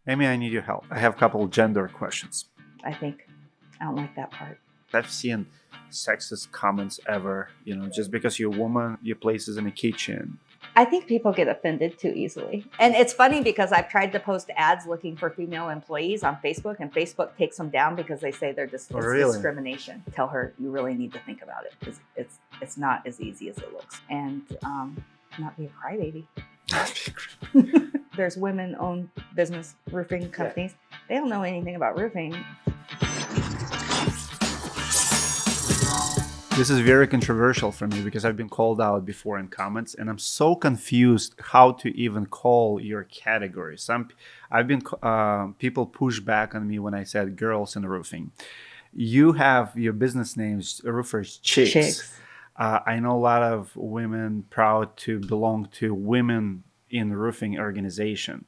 Amy, I need your help. I have a couple of gender questions. I think I don't like that part. I've seen sexist comments ever. Just because you're a woman, your place is in the kitchen. I think people get offended too easily. And it's funny because I've tried to post ads looking for female employees on Facebook, and Facebook takes them down because they say it's Really? discrimination. Tell her you really need to think about it because it's not as easy as it looks. And not be a crybaby. There's women-owned business roofing companies. Yeah. They don't know anything about roofing. This is very controversial for me because I've been called out before in comments, and I'm so confused how to even call your category. People push back on me when I said girls in roofing. You have your business names, Roofers Chicks. I know a lot of women proud to belong to Women in Roofing organization.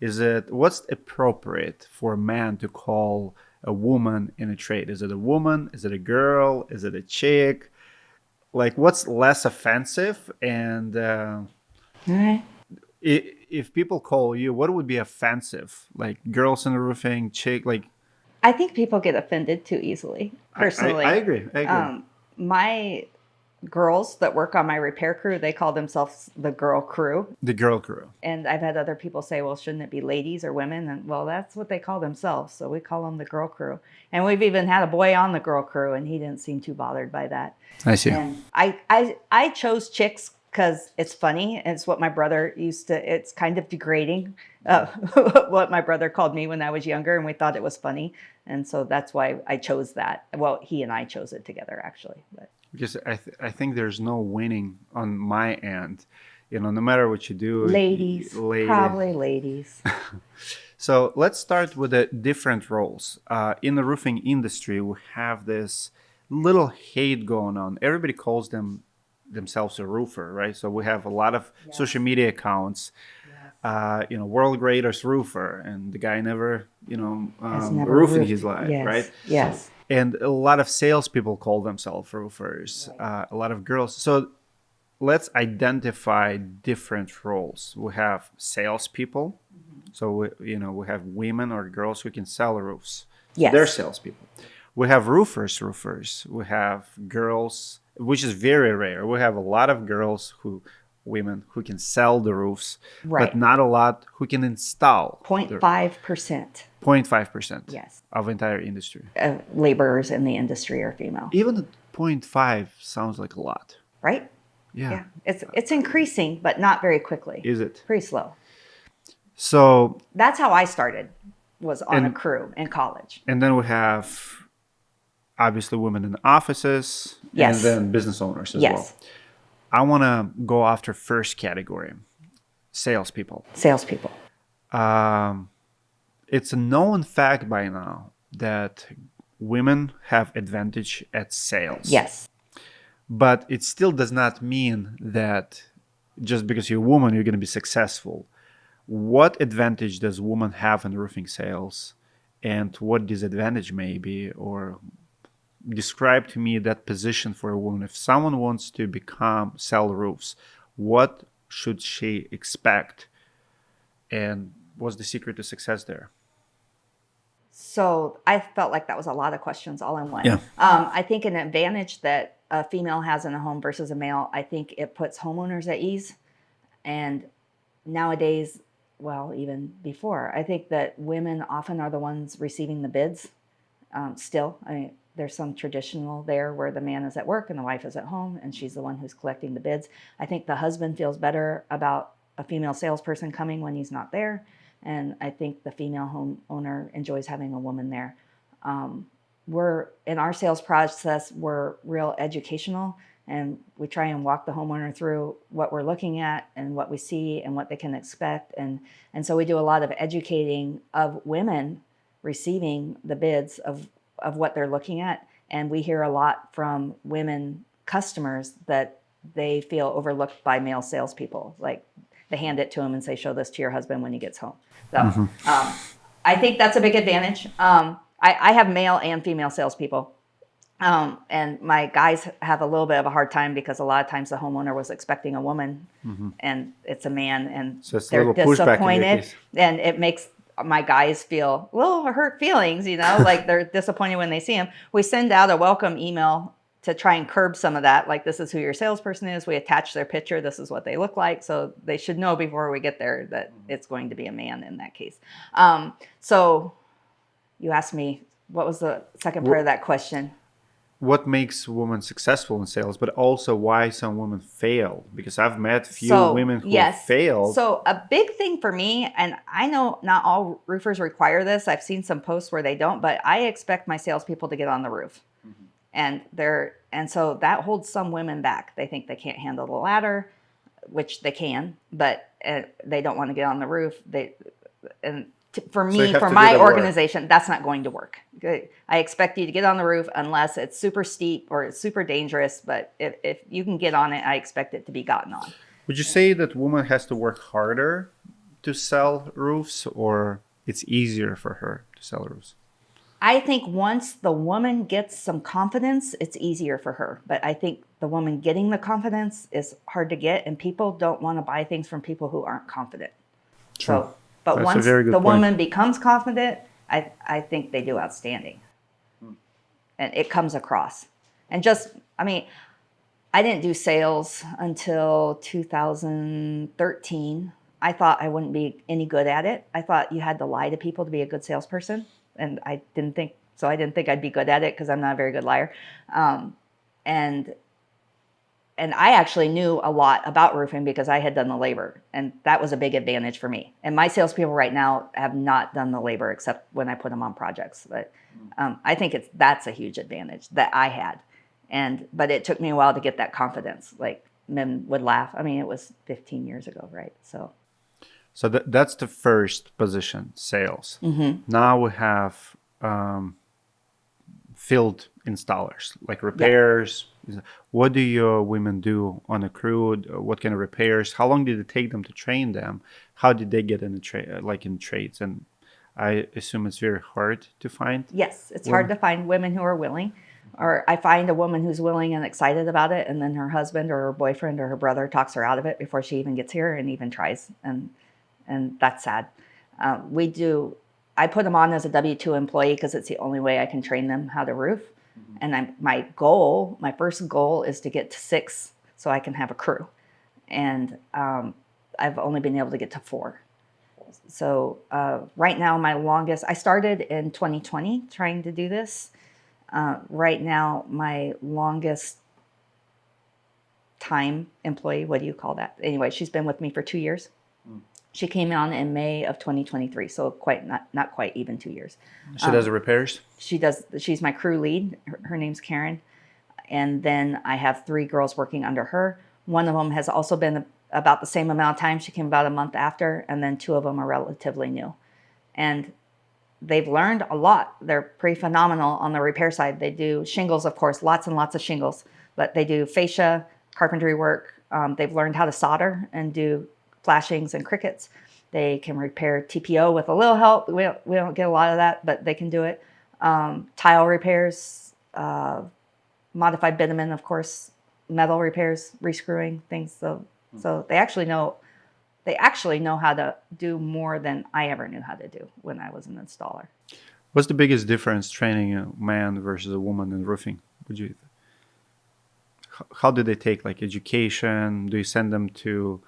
What's appropriate for a man to call a woman in a trade? Is it a woman? Is it a girl? Is it a chick? Like, what's less offensive? And if people call you, what would be offensive? Like girls in the roofing, chick, like. I think people get offended too easily, personally. I agree. My girls that work on my repair crew, they call themselves the girl crew. The girl crew. And I've had other people say, well, shouldn't it be ladies or women? And well, that's what they call themselves. So we call them the girl crew. And we've even had a boy on the girl crew, and he didn't seem too bothered by that. I see. And I chose chicks because it's funny. It's what my brother it's kind of degrading, what my brother called me when I was younger, and we thought it was funny. And so that's why I chose that. Well, he and I chose it together, actually. But. Because I think there's no winning on my end. No matter what you do. Ladies. Probably ladies. So let's start with the different roles. In the roofing industry, we have this little hate going on. Everybody calls themselves a roofer, right? So we have a lot of social media accounts. Yes. World greatest roofer, and the guy never roofed in his life, yes. Right? Yes. And a lot of salespeople call themselves roofers, right. A lot of girls. So let's identify different roles. We have salespeople. Mm-hmm. So we have women or girls who can sell roofs. Yes. They're salespeople. We have roofers. We have girls, which is very rare. We have a lot of women who can sell the roofs, right. But not a lot who can install. 0.5%. 0.5%. Yes. Of entire industry. Laborers in the industry are female. Even at 0.5 sounds like a lot. Right? Yeah. It's increasing, but not very quickly. Is it? Pretty slow. So. That's how I started, was on a crew in college. And then we have, obviously, women in offices. Yes. And then business owners as well. I want to go after first category, salespeople. Salespeople. It's a known fact by now that women have advantage at sales. Yes. But it still does not mean that just because you're a woman, you're going to be successful. What advantage does women have in roofing sales, and what disadvantage may be, or describe to me that position for a woman. If someone wants to sell roofs, what should she expect? And what's the secret to success there? So I felt like that was a lot of questions all in one. Yeah. I think an advantage that a female has in a home versus a male, I think it puts homeowners at ease. And nowadays, well, even before, I think that women often are the ones receiving the bids. Still, I mean, there's some traditional there where the man is at work and the wife is at home and she's the one who's collecting the bids. I think the husband feels better about a female salesperson coming when he's not there. And I think the female homeowner enjoys having a woman there. We're in our sales process, we're real educational, and we try and walk the homeowner through what we're looking at and what we see and what they can expect. And so we do a lot of educating of women receiving the bids of what they're looking at. And we hear a lot from women customers that they feel overlooked by male salespeople. Like they hand it to them and say, show this to your husband when he gets home. So I think that's a big advantage. I have male and female salespeople. And my guys have a little bit of a hard time because a lot of times the homeowner was expecting a woman and it's a man, and so it's they're disappointed. And it makes my guys feel little hurt feelings, like they're disappointed when they see them. We send out a welcome email to try and curb some of that. Like, this is who your salesperson is. We attach their picture. This is what they look like. So they should know before we get there that it's going to be a man in that case. So you asked me, what was the second part of that question? What makes women successful in sales, but also why some women fail? Because I've met few women who failed. So a big thing for me, and I know not all roofers require this. I've seen some posts where they don't, but I expect my salespeople to get on the roof. And so that holds some women back. They think they can't handle the ladder, which they can, but they don't want to get on the roof. For my organization, that's not going to work. I expect you to get on the roof unless it's super steep or it's super dangerous. But if you can get on it, I expect it to be gotten on. Would you say that woman has to work harder to sell roofs, or it's easier for her to sell roofs? I think once the woman gets some confidence, it's easier for her. But I think the woman getting the confidence is hard to get, and people don't want to buy things from people who aren't confident. True. But That's once the woman becomes confident, I think they do outstanding. And it comes across. And I didn't do sales until 2013. I thought I wouldn't be any good at it. I thought you had to lie to people to be a good salesperson. And I didn't think I'd be good at it because I'm not a very good liar. And I actually knew a lot about roofing because I had done the labor, and that was a big advantage for me. And my salespeople right now have not done the labor except when I put them on projects. But I think that's a huge advantage that I had. But it took me a while to get that confidence. Like, men would laugh. I mean, it was 15 years ago, right? So that's the first position, sales. Mm-hmm. Now we have field installers, like repairs. Yeah. What do your women do on a crew? What kind of repairs? How long did it take them to train them? How did they get in in trades? And I assume it's very hard to find. Yes, it's hard to find women who are willing. Or I find a woman who's willing and excited about it, and then her husband or her boyfriend or her brother talks her out of it before she even gets here and even tries. And that's sad. I put them on as a W-2 employee because it's the only way I can train them how to roof. Mm-hmm. And my first goal is to get to 6 so I can have a crew. And I've only been able to get to 4. So right now, I started in 2020 trying to do this. Right now, my longest time employee, what do you call that? Anyway, she's been with me for 2 years. She came on in May of 2023, so not quite even 2 years. She does the repairs? She does. She's my crew lead. Her name's Karen. And then I have 3 girls working under her. One of them has also been about the same amount of time. She came about a month after, and then 2 of them are relatively new. And they've learned a lot. They're pretty phenomenal on the repair side. They do shingles, of course, lots and lots of shingles, but they do fascia, carpentry work. They've learned how to solder and do flashings and crickets. They can repair TPO with a little help. We don't get a lot of that, but they can do it. Tile repairs, modified bitumen, of course, metal repairs, rescrewing things. So they actually know how to do more than I ever knew how to do when I was an installer. What's the biggest difference training a man versus a woman in roofing? How do they take education? Do you send them to?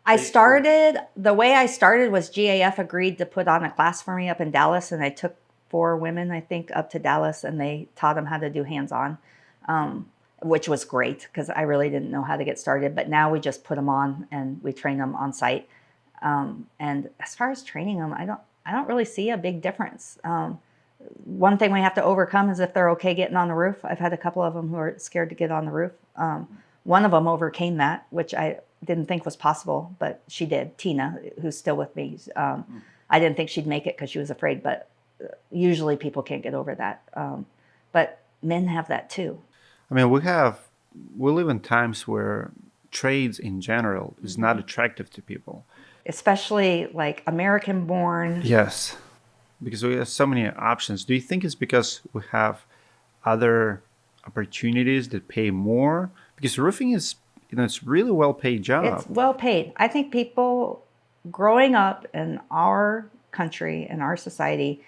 The way I started was GAF agreed to put on a class for me up in Dallas, and I took 4 women, I think, up to Dallas, and they taught them how to do hands-on, which was great because I really didn't know how to get started. But now we just put them on and we train them on site. And as far as training them, I don't really see a big difference. One thing we have to overcome is if they're okay getting on the roof. I've had a couple of them who are scared to get on the roof. One of them overcame that, which I didn't think was possible, but she did. Tina, who's still with me. I didn't think she'd make it because she was afraid, but usually people can't get over that. But men have that too. I mean, we live in times where trades in general is not attractive to people. Especially like American born. Yes, because we have so many options. Do you think it's because we have other opportunities that pay more? Because roofing is, it's really well paid job. It's well paid. I think people growing up in our country and our society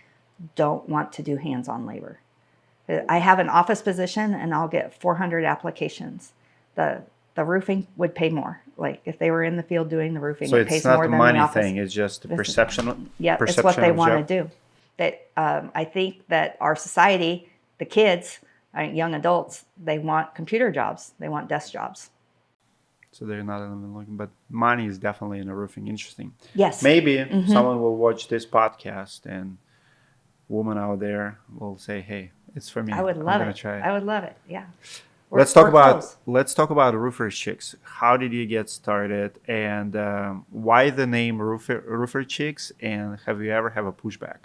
don't want to do hands-on labor. I have an office position and I'll get 400 applications. The roofing would pay more. Like if they were in the field doing the roofing, So it it's pays not more the than money the office. thing. It's just the perception. Yeah, it's what they want to do. That I think that our society, the kids, young adults, they want computer jobs. They want desk jobs. So they're not even looking, but money is definitely in the roofing. Interesting. Yes. Maybe someone will watch this podcast and woman out there will say, "Hey, it's for me. I would love I'm gonna it. try it." I would love it. Yeah. Let's talk about roofer chicks. How did you get started, and why the name roofer chicks? And have you ever have a pushback?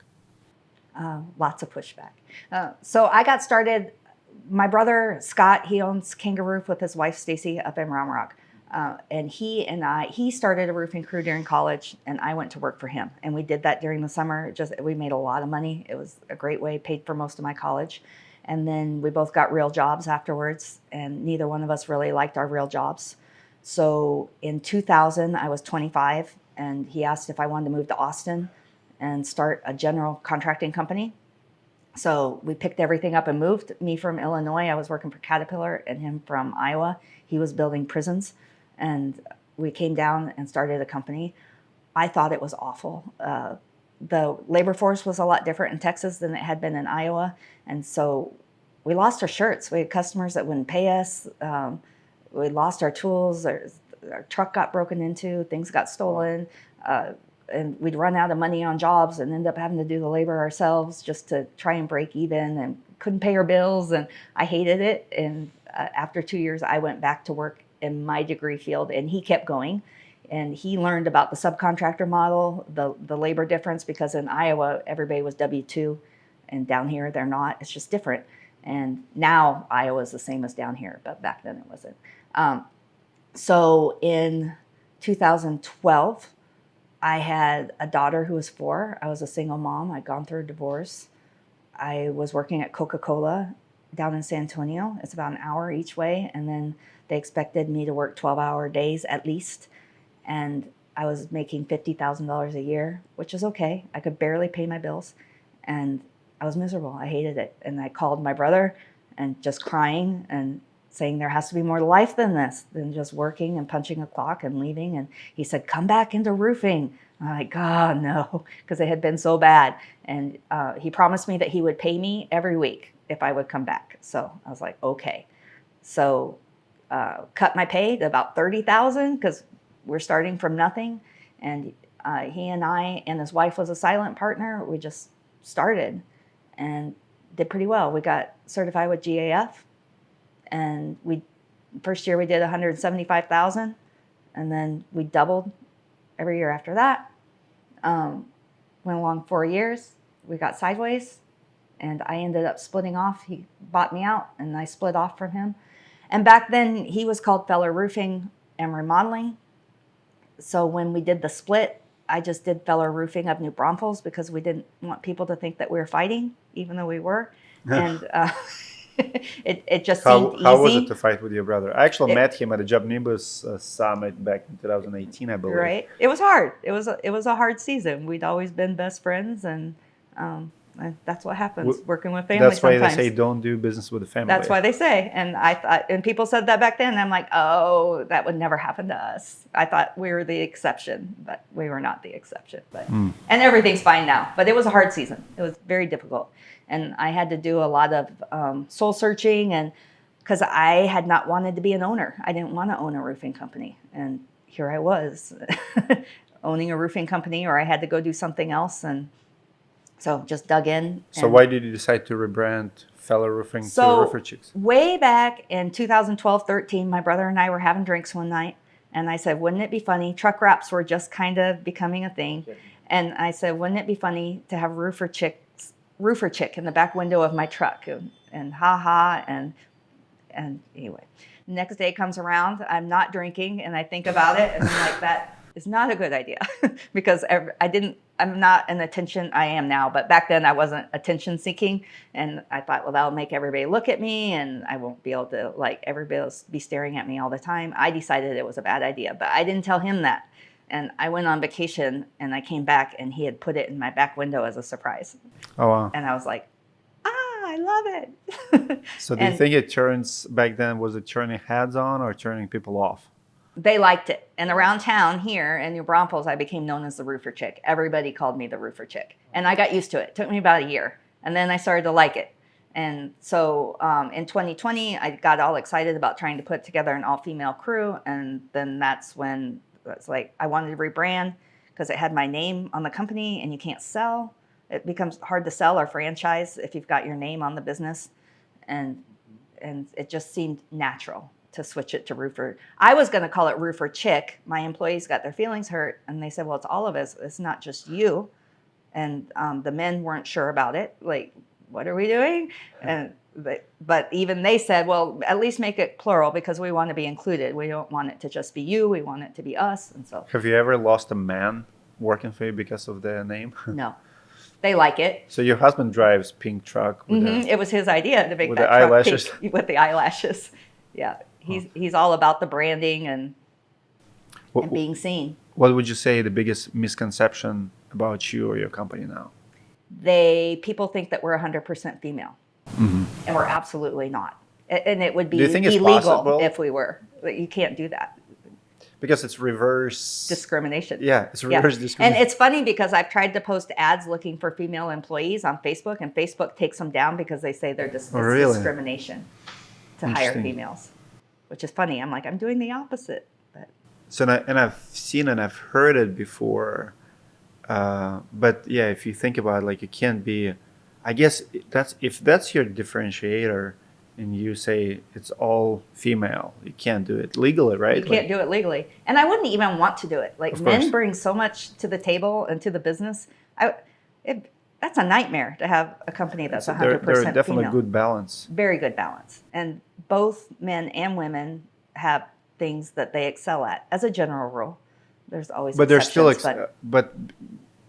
Lots of pushback. So I got started. My brother Scott, he owns Kangaroo with his wife Stacy up in Round Rock, and he started a roofing crew during college, and I went to work for him, and we did that during the summer. We made a lot of money. It was a great way, paid for most of my college, and then we both got real jobs afterwards, and neither one of us really liked our real jobs. So in 2000, I was 25, and he asked if I wanted to move to Austin and start a general contracting company. So we picked everything up and moved. Me from Illinois, I was working for Caterpillar, and him from Iowa. He was building prisons, and we came down and started a company. I thought it was awful. The labor force was a lot different in Texas than it had been in Iowa, and so we lost our shirts. We had customers that wouldn't pay us. We lost our tools. Our truck got broken into. Things got stolen. And we'd run out of money on jobs and end up having to do the labor ourselves just to try and break even, and couldn't pay our bills. And I hated it. And after 2 years, I went back to work in my degree field, and he kept going. And he learned about the subcontractor model, the labor difference, because in Iowa, everybody was W-2, and down here, they're not. It's just different. And now Iowa is the same as down here, but back then it wasn't. So in 2012, I had a daughter who was 4. I was a single mom. I'd gone through a divorce. I was working at Coca-Cola down in San Antonio. It's about an hour each way. And then they expected me to work 12-hour days at least. And I was making $50,000 a year, which is okay. I could barely pay my bills. And I was miserable. I hated it. And I called my brother and just crying and saying there has to be more to life than this, than just working and punching a clock and leaving. And he said, come back into roofing. I'm like, oh, no, because it had been so bad. And he promised me that he would pay me every week if I would come back. So I was like, okay. So cut my pay to about $30,000 because we're starting from nothing. And he and I and his wife was a silent partner. We just started and did pretty well. We got certified with GAF. And first year we did 175,000, and then we doubled every year after that. Went along 4 years. We got sideways, and I ended up splitting off. He bought me out, and I split off from him. And back then he was called Feller Roofing and Remodeling. So when we did the split, I just did Feller Roofing of New Braunfels because we didn't want people to think that we were fighting, even though we were. And it just seemed easy. How was it to fight with your brother? I actually met him at a Job Nimbus summit back in 2018, I believe. Right. It was hard. It was a hard season. We'd always been best friends, and that's what happens working with family. That's why sometimes. They say don't do business with the family. That's why they say. And I thought, and people said that back then. And I'm like, oh, that would never happen to us. I thought we were the exception, but we were not the exception. But and everything's fine now. But it was a hard season. It was very difficult. And I had to do a lot of soul searching, and because I had not wanted to be an owner. I didn't want to own a roofing company. And here I was owning a roofing company, or I had to go do something else. And so just dug in. So why did you decide to rebrand Feller Roofing to Roofer Chicks? Way back in 2012-13, my brother and I were having drinks one night. And I said, wouldn't it be funny? Truck wraps were just kind of becoming a thing. Yeah. And I said, wouldn't it be funny to have roofer chick in the back window of my truck? And ha and anyway, next day comes around, I'm not drinking, and I think about it, and I'm like, that is not a good idea because I'm not an attention, I am now, but back then I wasn't attention seeking, and I thought, well, that'll make everybody look at me, and I won't be able to, everybody else be staring at me all the time. I decided it was a bad idea, but I didn't tell him that. And I went on vacation and I came back and he had put it in my back window as a surprise. Oh, wow. And I was like, I love it. So do you think it turns, back then, was it turning heads on or turning people off? They liked it. And around town here in New Braunfels, I became known as the roofer chick. Everybody called me the roofer chick. And I got used to it. It took me about a year. And then I started to like it. And so in 2020, I got all excited about trying to put together an all-female crew. And then that's when it's like I wanted to rebrand because it had my name on the company and you can't sell. It becomes hard to sell or franchise if you've got your name on the business. And it just seemed natural to switch it to roofer. I was going to call it roofer chick. My employees got their feelings hurt and they said, well, it's all of us. It's not just you. And the men weren't sure about it. Like, what are we doing? And but even they said, well, at least make it plural because we want to be included. We don't want it to just be you. We want it to be us. And so. Have you ever lost a man working for you because of the name? No. They like it. So your husband drives pink truck with it was his idea to make with that the truck eyelashes. pink with the eyelashes. Yeah. He's all about the branding and being seen. What would you say the biggest misconception about you or your company now? People think that we're 100% female, and we're absolutely not. And it would be Do you think it's illegal possible? if we were. But you can't do that. Because it's reverse Discrimination. Yeah, it's reverse discrimination. And it's funny because I've tried to post ads looking for female employees on Facebook, and Facebook takes them down because they say they're really? discrimination to hire females, which is funny. I'm like, I'm doing the opposite. But So and I've seen and I've heard it before, but yeah, if you think about it, like it can't be. I guess if that's your differentiator, and you say it's all female, you can't do it legally, right? You can't do it legally, and I wouldn't even want to do it. Like men bring so much to the table and to the business. That's a nightmare to have a company that's 100% female. There's definitely a good balance. Very good balance, and both men and women have things that they excel at. As a general rule, there's always but there's still but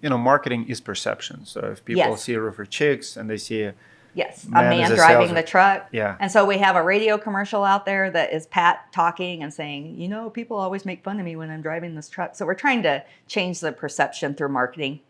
marketing is perception. So if people see roofer chicks and they see a man driving the truck. Yeah. And so we have a radio commercial out there that is Pat talking and saying, people always make fun of me when I'm driving this truck. So we're trying to change the perception through marketing,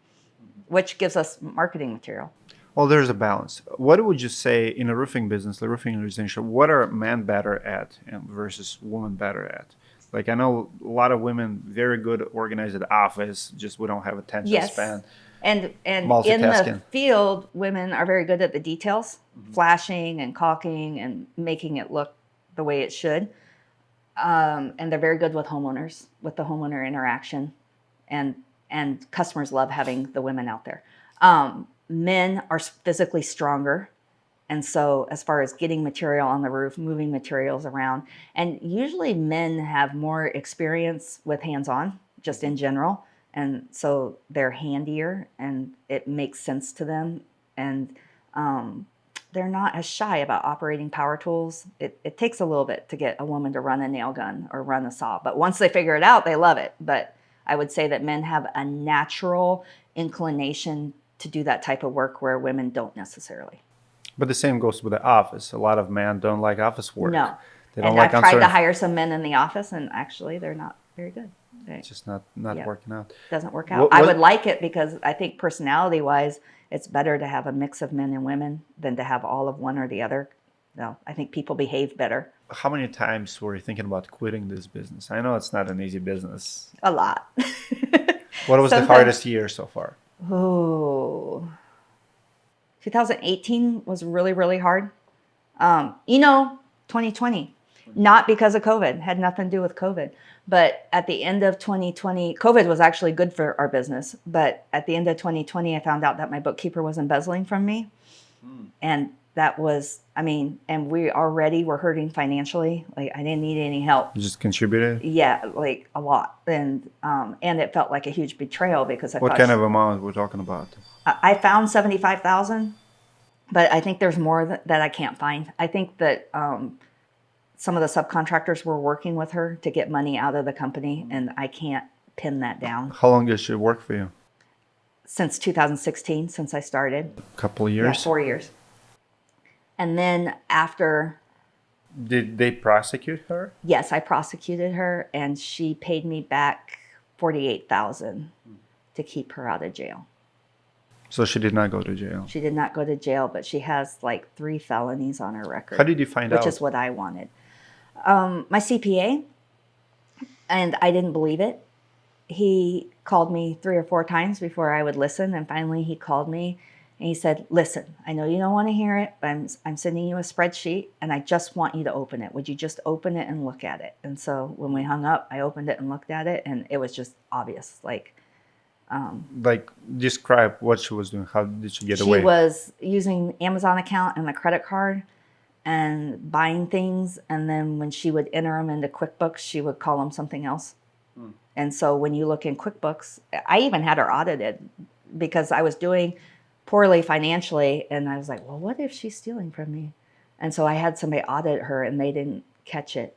which gives us marketing material. Well, there's a balance. What would you say in a roofing business, the roofing residential, what are men better at versus women better at? Like I know a lot of women very good organized at office, just we don't have attention span. And in the field, women are very good at the details, flashing and caulking and making it look the way it should. And they're very good with homeowners, with the homeowner interaction. And customers love having the women out there. Men are physically stronger. And so as far as getting material on the roof, moving materials around, and usually men have more experience with hands-on, just in general. And so they're handier and it makes sense to them. And they're not as shy about operating power tools. It takes a little bit to get a woman to run a nail gun or run a saw. But once they figure it out, they love it. But I would say that men have a natural inclination to do that type of work where women don't necessarily. But the same goes with the office. A lot of men don't like office work. No. They don't and like I've tried to hire some men in the office, and actually they're not very good. It's just not working out. Doesn't work out. I would like it because I think personality-wise, it's better to have a mix of men and women than to have all of one or the other. No, I think people behave better. How many times were you thinking about quitting this business? I know it's not an easy business. A lot. What was the hardest year so far? Oh, 2018 was really, really hard. 2020, not because of COVID, had nothing to do with COVID. But at the end of 2020, COVID was actually good for our business. But at the end of 2020, I found out that my bookkeeper was embezzling from me. And that was, and we already were hurting financially. Like I didn't need any help. You just contributed? Yeah, like a lot. And it felt like a huge betrayal because I What kind of amount we're talking about? I found $75,000, but I think there's more that I can't find. I think that some of the subcontractors were working with her to get money out of the company, and I can't pin that down. How long did she work for you? Since 2016, since I started. A couple of years? Yeah, 4 years. And then after... Did they prosecute her? Yes, I prosecuted her, and she paid me back $48,000 to keep her out of jail. So she did not go to jail. She did not go to jail, but she has like 3 felonies on her record. How did you find out? Which is what I wanted. My CPA, and I didn't believe it. He called me 3 or 4 times before I would listen, and finally he called me and he said, listen, I know you don't want to hear it, but I'm sending you a spreadsheet and I just want you to open it. Would you just open it and look at it? And so when we hung up, I opened it and looked at it, and it was just obvious. Like, describe what she was doing. How did she get away? She was using Amazon account and a credit card and buying things. And then when she would enter them into QuickBooks, she would call them something else. And so when you look in QuickBooks, I even had her audited because I was doing poorly financially. And I was like, well, what if she's stealing from me? And so I had somebody audit her and they didn't catch it.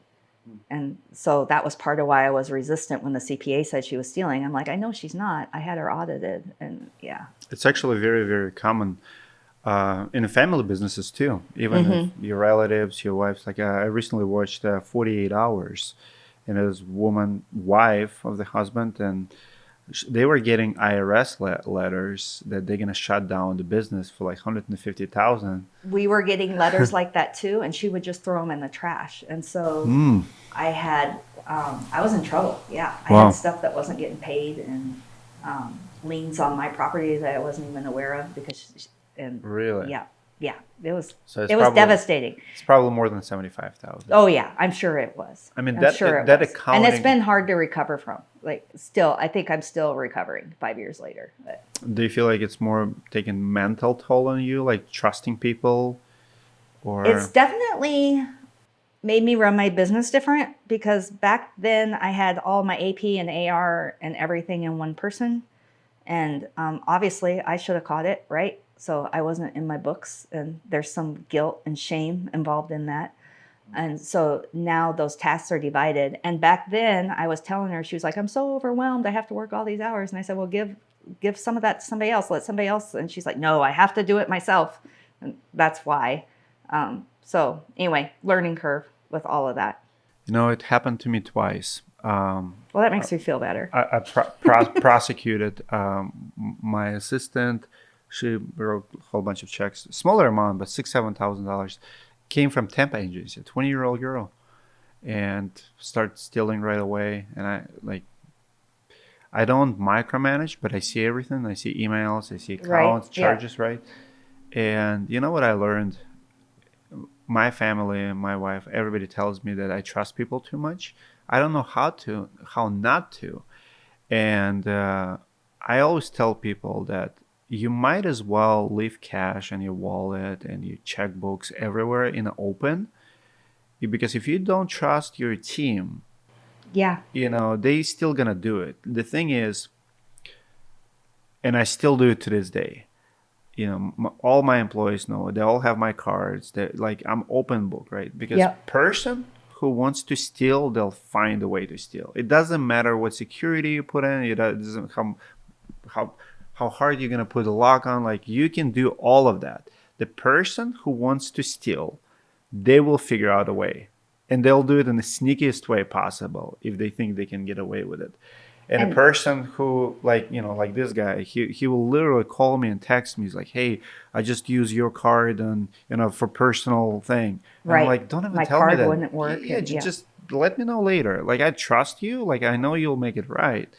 And so that was part of why I was resistant when the CPA said she was stealing. I'm like, I know she's not. I had her audited. And yeah. It's actually very, very common in family businesses too. Even if your relatives, your wives. Like I recently watched 48 Hours. And it was wife of the husband, and they were getting IRS letters that they're gonna shut down the business for like $150,000. We were getting letters like that too, and she would just throw them in the trash. And so I had, I was in trouble. Yeah, I had stuff that wasn't getting paid, and liens on my property that I wasn't even aware of because. Really? Yeah, it was. So it was devastating. It's probably more than 75,000. Oh yeah, I'm sure it was. I mean, that accounting, and it's been hard to recover from. Like, still, I think I'm still recovering 5 years later. But. Do you feel like it's more taking mental toll on you, like trusting people, or? It's definitely made me run my business different because back then I had all my AP and AR and everything in one person, and obviously I should have caught it, right? So I wasn't in my books, and there's some guilt and shame involved in that. And so now those tasks are divided. And back then I was telling her, she was like, I'm so overwhelmed. I have to work all these hours. And I said, well, give some of that to somebody else. Let somebody else. And she's like, no, I have to do it myself. And that's why. So anyway, learning curve with all of that. You know, it happened to me twice. Well, that makes me feel better. I prosecuted my assistant. She wrote a whole bunch of checks, smaller amount, but $6,000-$7,000, came from temp agency, a 20-year-old girl, and started stealing right away. And I don't micromanage, but I see everything. I see emails, I see accounts, charges, right? And you know what I learned? My family, my wife, everybody tells me that I trust people too much. I don't know how not to. And I always tell people that you might as well leave cash in your wallet and your checkbooks everywhere in the open, because if you don't trust your team, they still gonna do it. The thing is, and I still do it to this day. All my employees know it. They all have my cards. They're like, I'm open book, right? Because person who wants to steal, they'll find a way to steal. It doesn't matter what security you put in. It doesn't how hard you're going to put a lock on. Like, you can do all of that. The person who wants to steal, they will figure out a way, and they'll do it in the sneakiest way possible if they think they can get away with it. And a person who, like this guy, he will literally call me and text me. He's like, hey, I just use your card and for personal thing. And I'm like, don't even tell me that. My card wouldn't work. Yeah, just let me know later. Like, I trust you. Like, I know you'll make it right.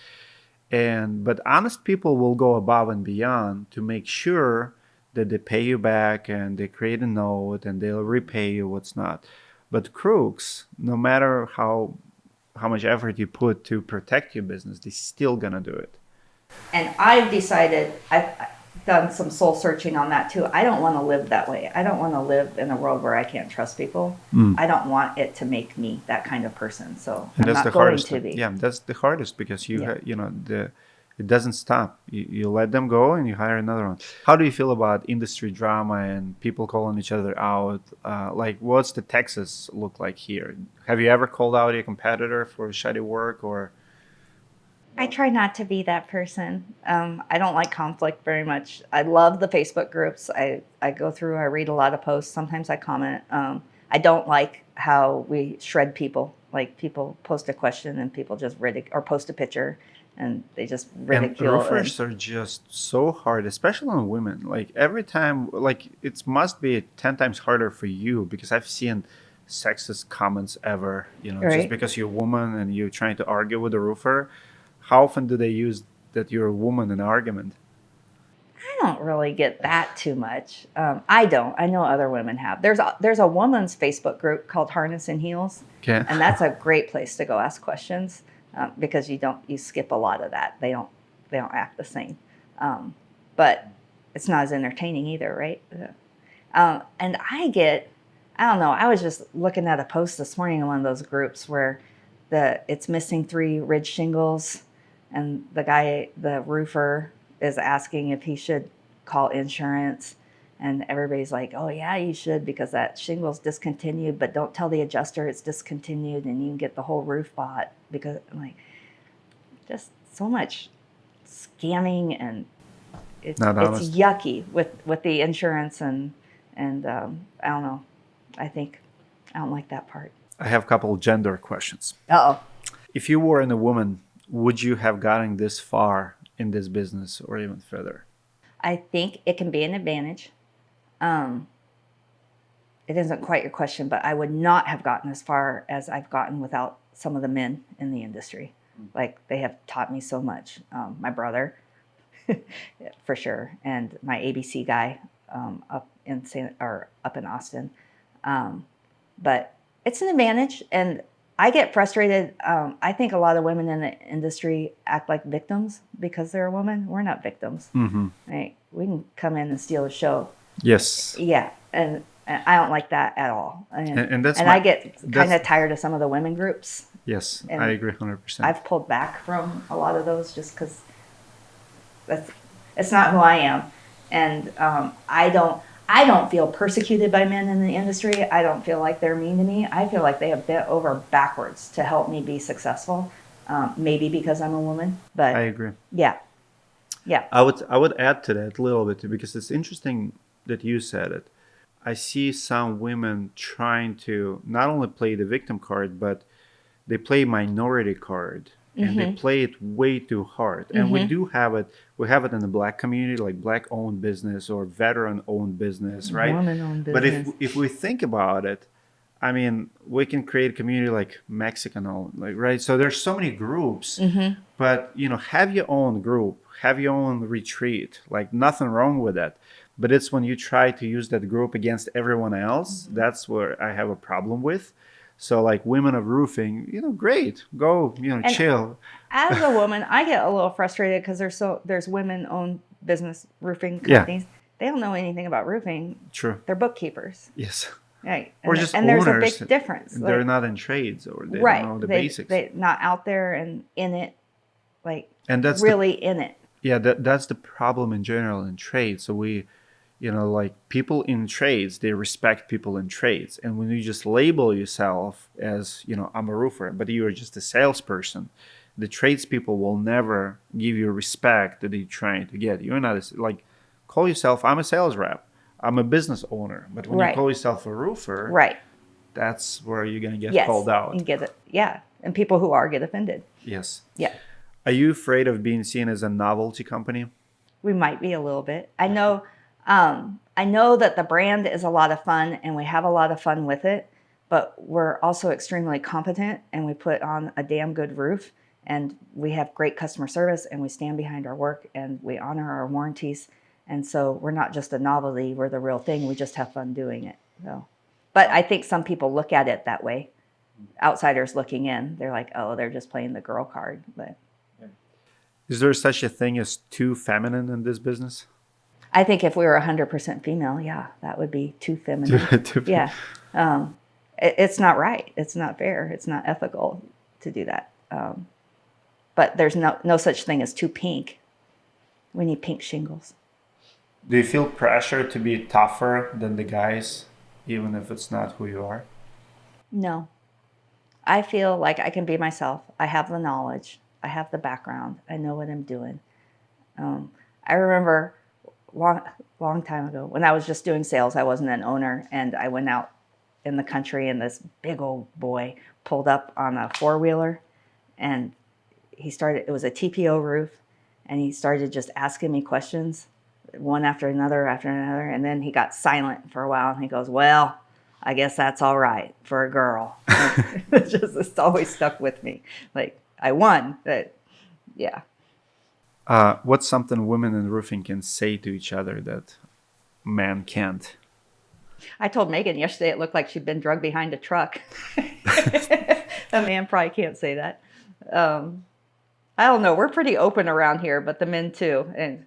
But honest people will go above and beyond to make sure that they pay you back, and they create a note, and they'll repay you what's not. But crooks, no matter how much effort you put to protect your business, they're still gonna do it. And I've decided, I've done some soul searching on that too. I don't want to live that way. I don't want to live in a world where I can't trust people. I don't want it to make me that kind of person. So and I'm that's not the hardest going to be. Yeah, that's the hardest, because it doesn't stop. You let them go and you hire another one. How do you feel about industry drama and people calling each other out? What's the Texas look like here? Have you ever called out your competitor for shoddy work, or? I try not to be that person. I don't like conflict very much. I love the Facebook groups. I go through, I read a lot of posts. Sometimes I comment. I don't like how we shred people. Like, people post a question and people just or post a picture and they just And ridicule. roofers are just so hard, especially on women. Like every time, like it must be 10 times harder for you because I've seen sexist comments ever, just Right. because you're a woman and you're trying to argue with a roofer. How often do they use that you're a woman in an argument? I don't really get that too much. I don't. I know other women have. There's a woman's Facebook group called Harness and Heels, Okay. and that's a great place to go ask questions because you skip a lot of that. They don't act the same, but it's not as entertaining either, right? And I don't know. I was just looking at a post this morning in one of those groups where it's missing 3 ridge shingles, and the roofer, is asking if he should call insurance, and everybody's like, "Oh yeah, you should because that shingle's discontinued, but don't tell the adjuster it's discontinued, and you can get the whole roof bought." Because I'm like, just so much scamming, and Not it's honest. yucky with the insurance, and I don't know. I think I don't like that part. I have a couple gender questions. Uh oh. If you weren't a woman, would you have gotten this far in this business or even further? I think it can be an advantage. Um, it isn't quite your question, but I would not have gotten as far as I've gotten without some of the men in the industry. Like they have taught me so much. My brother, for sure, and my ABC guy up in Austin. But it's an advantage, and I get frustrated. I think a lot of women in the industry act like victims because they're a woman. We're not victims, Mm-hmm. right? We can come in and steal a show. Yes. Yeah, and I don't like that at all. And that's I get kind that's of tired of some of the women groups, yes, I and agree 100%. I've pulled back from a lot of those just because it's not who I am, and I don't feel persecuted by men in the industry. I don't feel like they're mean to me. I feel like they have bent over backwards to help me be successful. Maybe because I'm a woman, but I agree. yeah, yeah, I would add to that a little bit because it's interesting that you said it. I see some women trying to not only play the victim card, but they play minority card and they play it way too hard. And we do have it. We have it in the black community, like black owned business or veteran owned business, right? woman-owned But if business. if we think about it, I mean, we can create a community like Mexican owned, like right. So there's so many groups, but have your own group, have your own retreat. Like nothing wrong with that. But it's when you try to use that group against everyone else, that's where I have a problem with. So like women of roofing, great, go, And chill. as a woman, I get a little frustrated because there's women-owned business roofing Yeah, companies. They don't know anything about roofing. true. They're bookkeepers, Yes. right? Or just And there's a owners. big difference. They're Like, not in trades or they don't right? know the basics. They not out there and in it, like And that's the really in it. yeah, that's the problem in general in trade. So we, like people in trades, they respect people in trades. And when you just label yourself as, I'm a roofer, but you are just a salesperson, the tradespeople will never give you respect that they're trying to get. You're not like, call yourself, I'm a sales rep, I'm a business owner. But when you Right. call yourself a roofer, Right. that's where you're going to get Yes. called out. You get it. Yeah. And people who are get offended. Yes. Yeah. Are you afraid of being seen as a novelty company? We might be a little bit. I know that the brand is a lot of fun and we have a lot of fun with it, but we're also extremely competent and we put on a damn good roof and we have great customer service and we stand behind our work and we honor our warranties. And so we're not just a novelty, we're the real thing. We just have fun doing it. So, but I think some people look at it that way. Outsiders looking in, they're like, oh, they're just playing the girl card. But Is there such a thing as too feminine in this business? I think if we were 100% female, yeah, that would be too feminine. Yeah. It's not right. It's not fair. It's not ethical to do that. But there's no such thing as too pink. We need pink shingles. Do you feel pressure to be tougher than the guys, even if it's not who you are? No. I feel like I can be myself. I have the knowledge. I have the background. I know what I'm doing. I remember long time ago when I was just doing sales. I wasn't an owner, and I went out in the country, and this big old boy pulled up on a four-wheeler, and it was a TPO roof, and he started just asking me questions, one after another, and then he got silent for a while, and he goes, well, I guess that's all right for a girl. It's always stuck with me. Like, I won, but yeah. What's something women in roofing can say to each other that men can't? I told Megan yesterday it looked like she'd been drugged behind a truck. A man probably can't say that. I don't know. We're pretty open around here, but the men too. And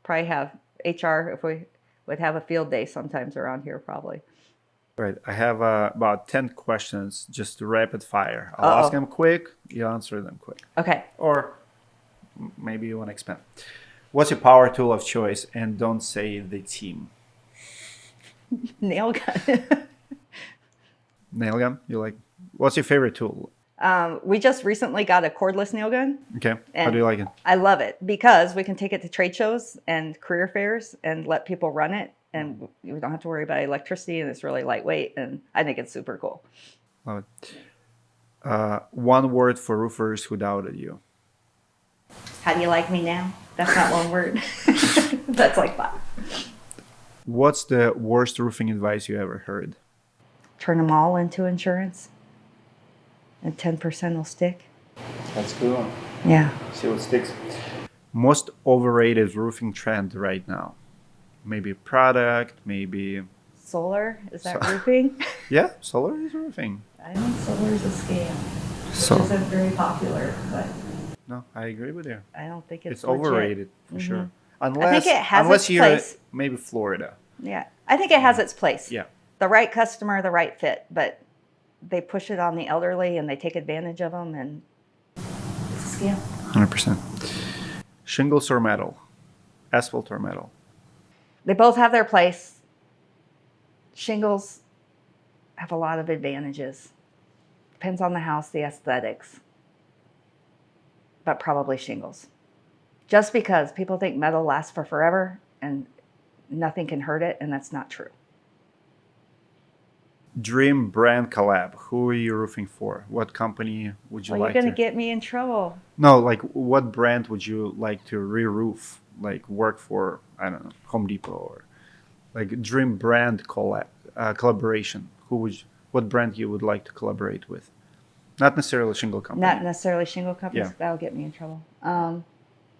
probably have HR, if we would have a field day sometimes around here, probably. Right. I have about 10 questions, just rapid fire. I'll ask them quick. You answer them quick. Okay. Or maybe you want to expand. What's your power tool of choice? And don't say the team. Nail gun. Nail gun? You like? What's your favorite tool? We just recently got a cordless nail gun. Okay. How do you like it? I love it because we can take it to trade shows and career fairs and let people run it. And we don't have to worry about electricity, and it's really lightweight. And I think it's super cool. Love it. One word for roofers who doubted you. How do you like me now? That's not one word. That's like 5. What's the worst roofing advice you ever heard? Turn them all into insurance, and 10% will stick. That's cool. Yeah. See what sticks. Most overrated roofing trend right now? Maybe product, maybe... Solar? Is that roofing? Yeah, solar is roofing. I think solar is a scam. So, Which isn't very popular, but... No, I agree with you. I don't think it's overrated, for sure. Unless, I think it has unless its you're place. Maybe Florida. Yeah. I think it has its place. Yeah. The right customer, the right fit, but they push it on the elderly and they take advantage of them, and it's a scam. 100%. Shingles or metal? Asphalt or metal? They both have their place. Shingles have a lot of advantages. Depends on the house, the aesthetics. But probably shingles. Just because people think metal lasts for forever and nothing can hurt it, and that's not true. Dream brand collab. Who are you roofing for? What company would you like to? You're going to get me in trouble. No, like what brand would you like to re-roof? Like work for, I don't know, Home Depot, or like dream brand collaboration. What brand you would like to collaborate with? Not necessarily shingle company. Not necessarily shingle companies. Yeah. That'll get me in trouble.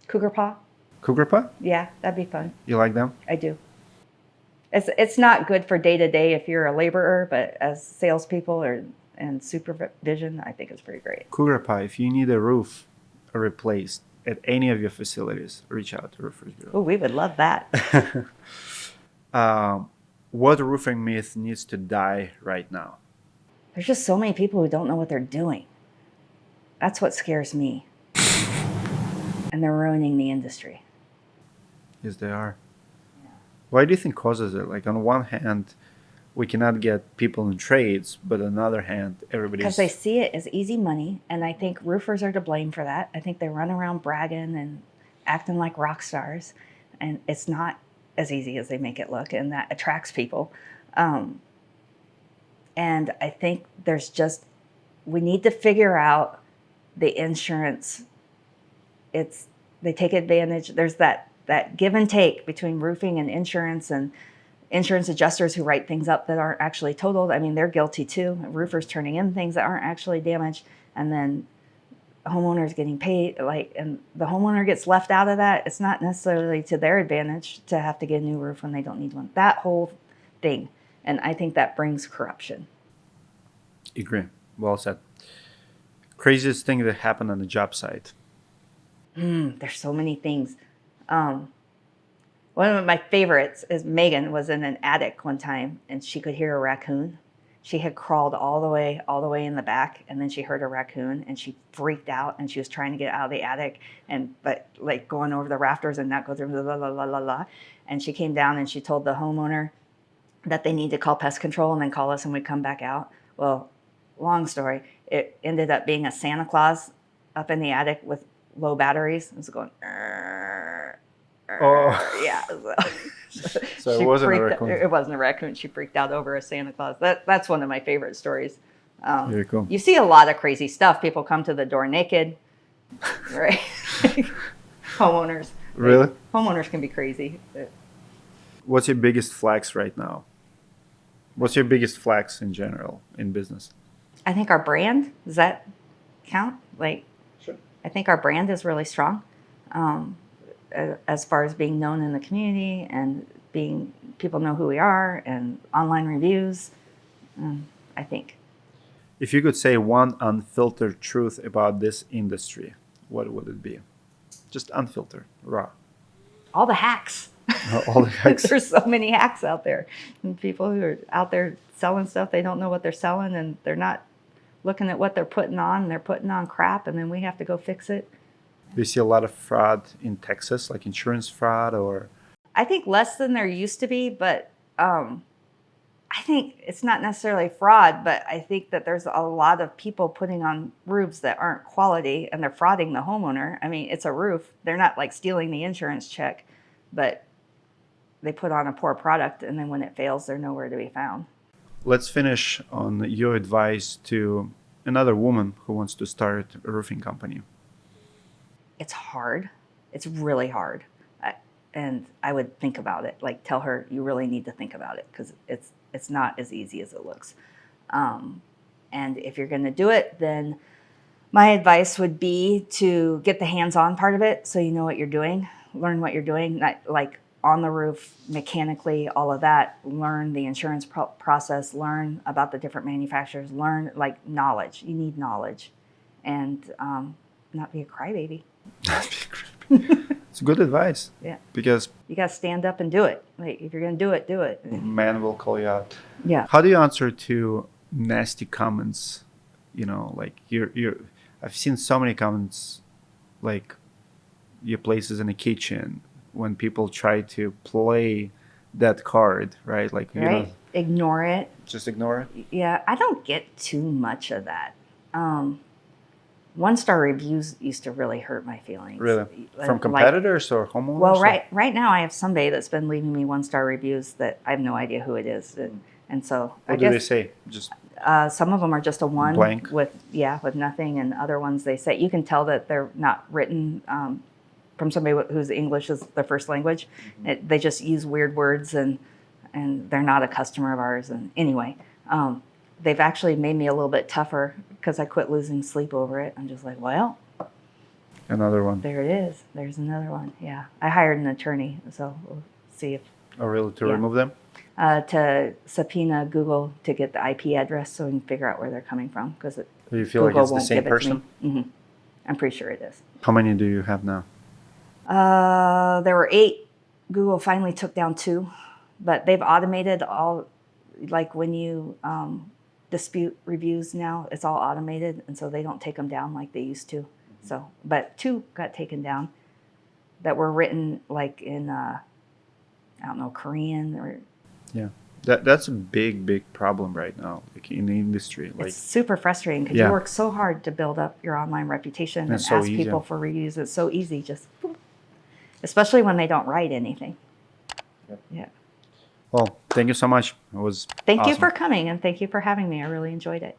Cougar Paw. Cougar Paw? Yeah, that'd be fun. You like them? I do. It's not good for day to day if you're a laborer, but as salespeople and supervision, I think it's pretty great. Cougar Paw, if you need a roof replaced at any of your facilities, reach out to Roofers Bureau. Oh, we would love that. What roofing myth needs to die right now? There's just so many people who don't know what they're doing. That's what scares me. And they're ruining the industry. Yes, they are. Yeah. Why do you think causes it? Like, on one hand, we cannot get people in trades, but on the other hand, everybody's... Because they see it as easy money, and I think roofers are to blame for that. I think they run around bragging and acting like rock stars, and it's not as easy as they make it look, and that attracts people. And I think we need to figure out the insurance. They take advantage. There's that give and take between roofing and insurance adjusters who write things up that aren't actually totaled. I mean, they're guilty too. Roofers turning in things that aren't actually damaged, and then homeowners getting paid, and the homeowner gets left out of that. It's not necessarily to their advantage to have to get a new roof when they don't need one. That whole thing. And I think that brings corruption. Agree. Well said. Craziest thing that happened on the job site? There's so many things. One of my favorites is Megan was in an attic one time, and she could hear a raccoon. She had crawled all the way in the back, and then she heard a raccoon, and she freaked out, and she was trying to get out of the attic, but like going over the rafters and not go through la la la la la. And she came down and she told the homeowner that they need to call pest control and then call us and we'd come back out. Well, long story, it ended up being a Santa Claus up in the attic with low batteries. It was going, yeah. So it wasn't a raccoon. It wasn't a raccoon. She freaked out over a Santa Claus. That's one of my favorite stories. Very cool. You see a lot of crazy stuff. People come to the door naked, right? Homeowners. Really? Homeowners can be crazy. What's your biggest flex right now? What's your biggest flex in general in business? I think our brand, does that count? Like, Sure. I think our brand is really strong, as far as being known in the community and being people know who we are and online reviews. I think. If you could say one unfiltered truth about this industry, what would it be? Just unfiltered, raw. All the hacks. All the hacks. There's so many hacks out there. And people who are out there selling stuff, they don't know what they're selling and they're not looking at what they're putting on. They're putting on crap and then we have to go fix it. Do you see a lot of fraud in Texas, like insurance fraud or? I think less than there used to be, but I think it's not necessarily fraud, but I think that there's a lot of people putting on roofs that aren't quality and they're frauding the homeowner. I mean, it's a roof. They're not like stealing the insurance check, but they put on a poor product and then when it fails, they're nowhere to be found. Let's finish on your advice to another woman who wants to start a roofing company. It's hard. It's really hard. And I would think about it, like tell her you really need to think about it because it's not as easy as it looks. And if you're going to do it, then my advice would be to get the hands-on part of it so you know what you're doing, learn what you're doing, not like on the roof, mechanically, all of that, learn the insurance process, learn about the different manufacturers, learn like knowledge. You need knowledge and not be a crybaby. It's good advice. Yeah. Because you got to stand up and do it. Like if you're going to do it, do it. man will call you out. Yeah. How do you answer to nasty comments? You know, like I've seen so many comments, like your place is in a kitchen when people try to play that card, right? Like, you right. know, Ignore it. just ignore it. Yeah. I don't get too much of that. 1-star reviews used to really hurt my feelings. Really? From competitors or homeowners? Well, right now I have somebody that's been leaving me 1-star reviews that I have no idea who it is. And so What do they say? Just some of them are just a 1 blank? with nothing. And other ones they say, you can tell that they're not written from somebody whose English is their first language. Mm-hmm. They just use weird words and they're not a customer of ours. And anyway, they've actually made me a little bit tougher because I quit losing sleep over it. I'm just like, well, another one. there it is. There's another one. Yeah. I hired an attorney, so we'll see if. Oh, really? To remove them? To subpoena Google to get the IP address so we can figure out where they're coming from. Because Do you feel Google like it's the won't same give it to person? me. Mm-hmm. I'm pretty sure it is. How many do you have now? There were 8. Google finally took down 2. But they've automated all, like when you dispute reviews now, it's all automated. And so they don't take them down like they used to. So, but 2 got taken down that were written like in, I don't know, Korean or. Yeah. That's a big problem right now, like in the industry. Like, it's super frustrating because you work so hard to build up your online reputation and so ask easy. people for reviews. It's so easy, just boop. Especially when they don't write anything. Yeah. Well, thank you so much. It was Thank you awesome. for coming and thank you for having me. I really enjoyed it.